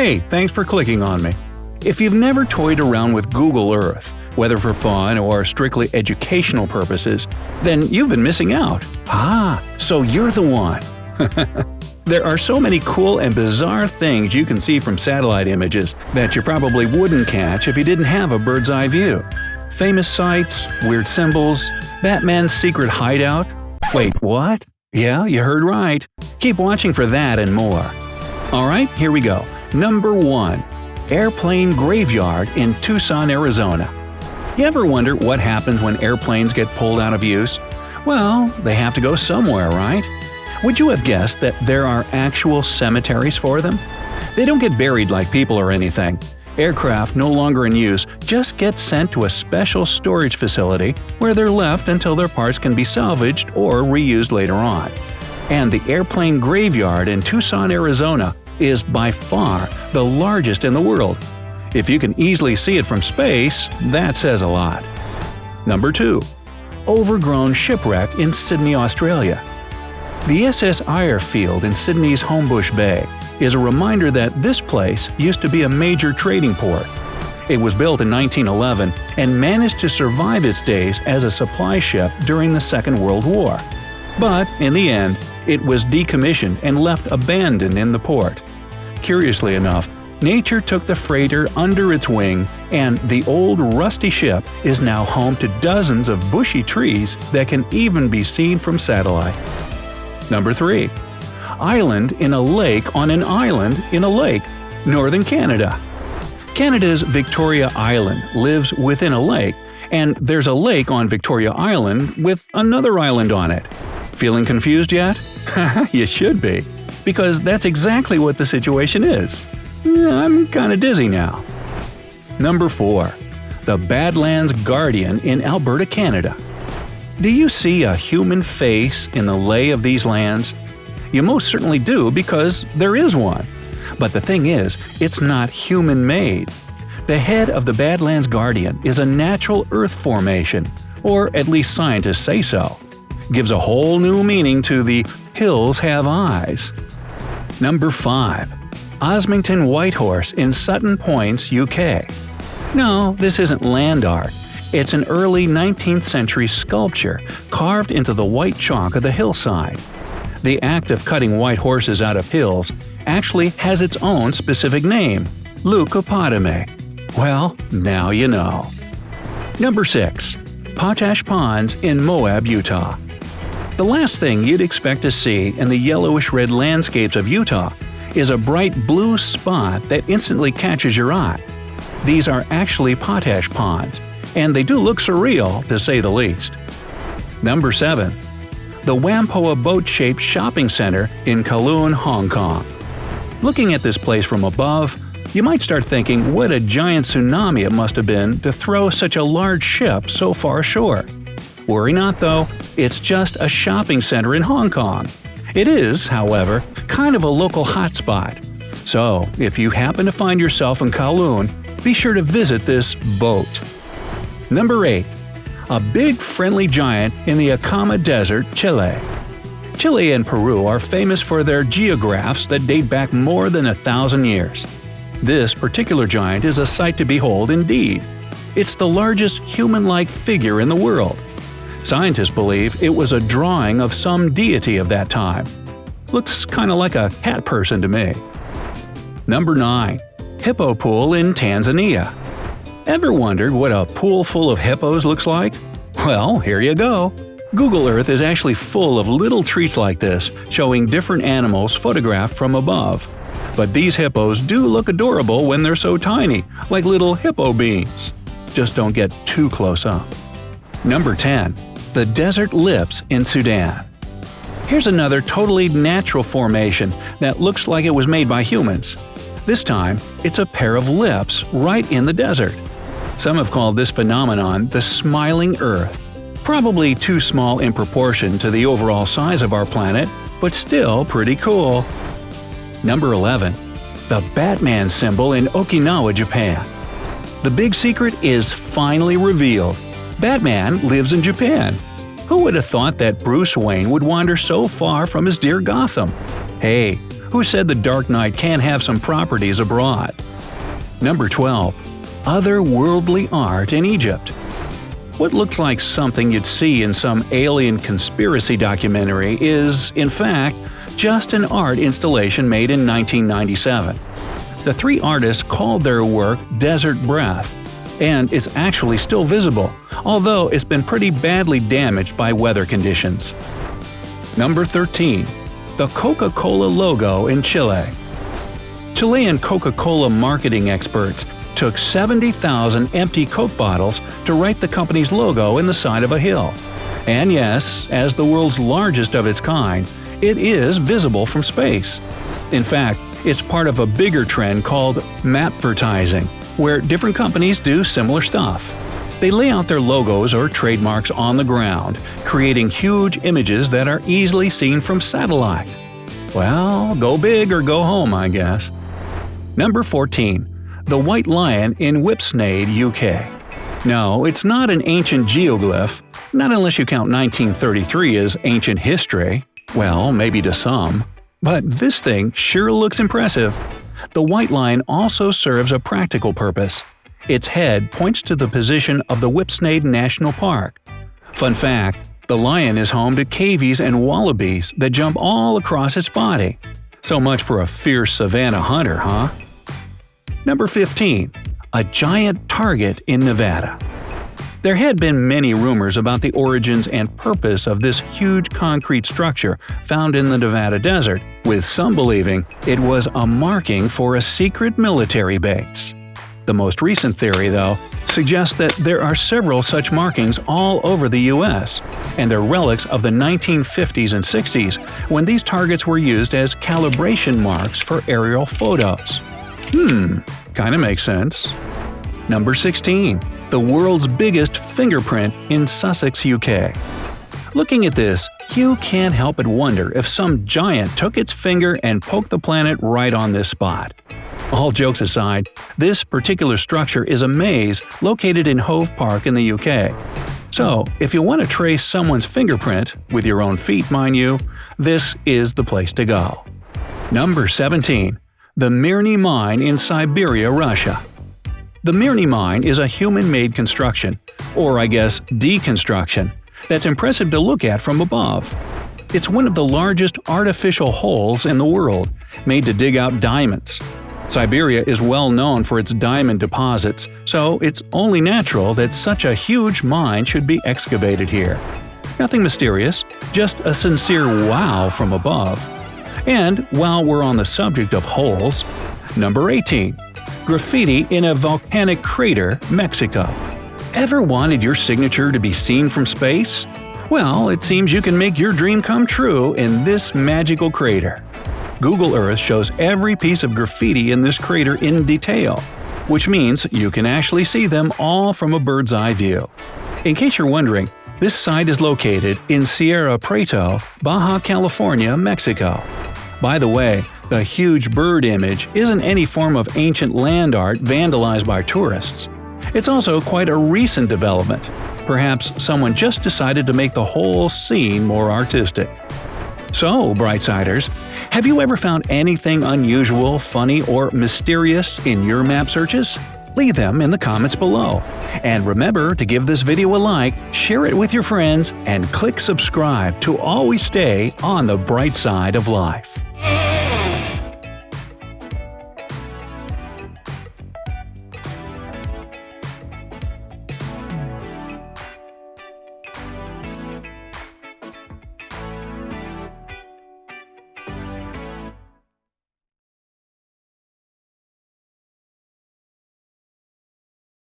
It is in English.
Hey, thanks for clicking on me. If you've never toyed around with Google Earth, whether for fun or strictly educational purposes, then you've been missing out. So you're the one. There are so many cool and bizarre things you can see from satellite images that you probably wouldn't catch if you didn't have a bird's eye view. Famous sights, weird symbols, Batman's secret hideout. Wait, what? Yeah, you heard right. Keep watching for that and more. Alright, here we go. Number 1. Airplane Graveyard in Tucson, Arizona. You ever wonder what happens when airplanes get pulled out of use? Well, they have to go somewhere, right? Would you have guessed that there are actual cemeteries for them? They don't get buried like people or anything. Aircraft no longer in use just get sent to a special storage facility where they're left until their parts can be salvaged or reused later on. And the airplane graveyard in Tucson, Arizona is by far the largest in the world. If you can easily see it from space, that says a lot. Number 2. Overgrown shipwreck in Sydney, Australia. The SS Irefield in Sydney's Homebush Bay is a reminder that this place used to be a major trading port. It was built in 1911 and managed to survive its days as a supply ship during the Second World War. But, in the end, it was decommissioned and left abandoned in the port. Curiously enough, nature took the freighter under its wing, and the old rusty ship is now home to dozens of bushy trees that can even be seen from satellite. Number 3. Island in a lake on an island in a lake, northern Canada. Canada's Victoria Island lives within a lake, and there's a lake on Victoria Island with another island on it. Feeling confused yet? You should be, because that's exactly what the situation is. I'm kinda dizzy now. Number 4. The Badlands Guardian in Alberta, Canada. Do you see a human face in the lay of these lands? You most certainly do, because there is one. But the thing is, it's not human-made. The head of the Badlands Guardian is a natural earth formation, or at least scientists say so. Gives a whole new meaning to the "hills have eyes." Number 5. Osmington Whitehorse in Sutton, Poyntz, UK. No, this isn't land art. It's an early 19th century sculpture carved into the white chalk of the hillside. The act of cutting white horses out of hills actually has its own specific name, leucopotame. Well, now you know. Number 6. Potash Ponds in Moab, Utah. The last thing you'd expect to see in the yellowish-red landscapes of Utah is a bright blue spot that instantly catches your eye. These are actually potash ponds, and they do look surreal, to say the least. Number 7. The Whampoa boat-shaped shopping center in Kowloon, Hong Kong. Looking at this place from above, you might start thinking what a giant tsunami it must have been to throw such a large ship so far ashore. Worry not though, it's just a shopping center in Hong Kong. It is, however, kind of a local hotspot. So, if you happen to find yourself in Kowloon, be sure to visit this boat. Number 8. A big friendly giant in the Atacama Desert, Chile. Chile and Peru are famous for their geographs that date back more than 1,000 years. This particular giant is a sight to behold indeed. It's the largest human-like figure in the world. Scientists believe it was a drawing of some deity of that time. Looks kinda like a cat person to me. Number 9. Hippo Pool in Tanzania. Ever wondered what a pool full of hippos looks like? Well, here you go. Google Earth is actually full of little treats like this, showing different animals photographed from above. But these hippos do look adorable when they're so tiny, like little hippo beans. Just don't get too close up. Number 10. The Desert Lips in Sudan. Here's another totally natural formation that looks like it was made by humans. This time, it's a pair of lips right in the desert. Some have called this phenomenon the smiling Earth. Probably too small in proportion to the overall size of our planet, but still pretty cool. Number 11. The Batman symbol in Okinawa, Japan. The big secret is finally revealed. Batman lives in Japan. Who would have thought that Bruce Wayne would wander so far from his dear Gotham? Hey, Who said the dark night can't have some properties abroad? Number 12. Otherworldly art in Egypt. What looked like something you'd see in some alien conspiracy documentary is, in fact, just an art installation made in 1997. The three artists called their work Desert Breath, and it's actually still visible, although it's been pretty badly damaged by weather conditions. Number 13. The Coca Cola logo in Chile. Chilean Coca Cola marketing experts took 70,000 empty Coke bottles to write the company's logo in the side of a hill. And yes, as the world's largest of its kind, it is visible from space. In fact, it's part of a bigger trend called mapvertising, where different companies do similar stuff. They lay out their logos or trademarks on the ground, creating huge images that are easily seen from satellite. Well, go big or go home, I guess. Number 14. The White Lion in Whipsnade, UK. No, it's not an ancient geoglyph, not unless you count 1933 as ancient history. Well, maybe to some. But this thing sure looks impressive. The white lion also serves a practical purpose. Its head points to the position of the Whipsnade National Park. Fun fact, the lion is home to cavies and wallabies that jump all across its body. So much for a fierce savanna hunter, huh? Number 15. A giant target in Nevada. There had been many rumors about the origins and purpose of this huge concrete structure found in the Nevada desert, with some believing it was a marking for a secret military base. The most recent theory, though, suggests that there are several such markings all over the U.S., and they're relics of the 1950s and 60s, when these targets were used as calibration marks for aerial photos. Kinda makes sense. Number 16. The world's biggest fingerprint in Sussex, UK. Looking at this, you can't help but wonder if some giant took its finger and poked the planet right on this spot. All jokes aside, this particular structure is a maze located in Hove Park in the UK. So, if you want to trace someone's fingerprint, with your own feet mind you, this is the place to go. Number 17. The Mirny Mine in Siberia, Russia. The Mirny Mine is a human-made construction, or I guess deconstruction, that's impressive to look at from above. It's one of the largest artificial holes in the world, made to dig out diamonds. Siberia is well known for its diamond deposits, so it's only natural that such a huge mine should be excavated here. Nothing mysterious, just a sincere wow from above. And while we're on the subject of holes, number 18. Graffiti in a volcanic crater, Mexico. Ever wanted your signature to be seen from space? Well, it seems you can make your dream come true in this magical crater. Google Earth shows every piece of graffiti in this crater in detail, which means you can actually see them all from a bird's eye view. In case you're wondering, this site is located in Sierra Preto, Baja California, Mexico. By the way, the huge bird image isn't any form of ancient land art vandalized by tourists. It's also quite a recent development. Perhaps someone just decided to make the whole scene more artistic. So, Brightsiders, have you ever found anything unusual, funny, or mysterious in your map searches? Leave them in the comments below. And remember to give this video a like, share it with your friends, and click subscribe to always stay on the bright side of life.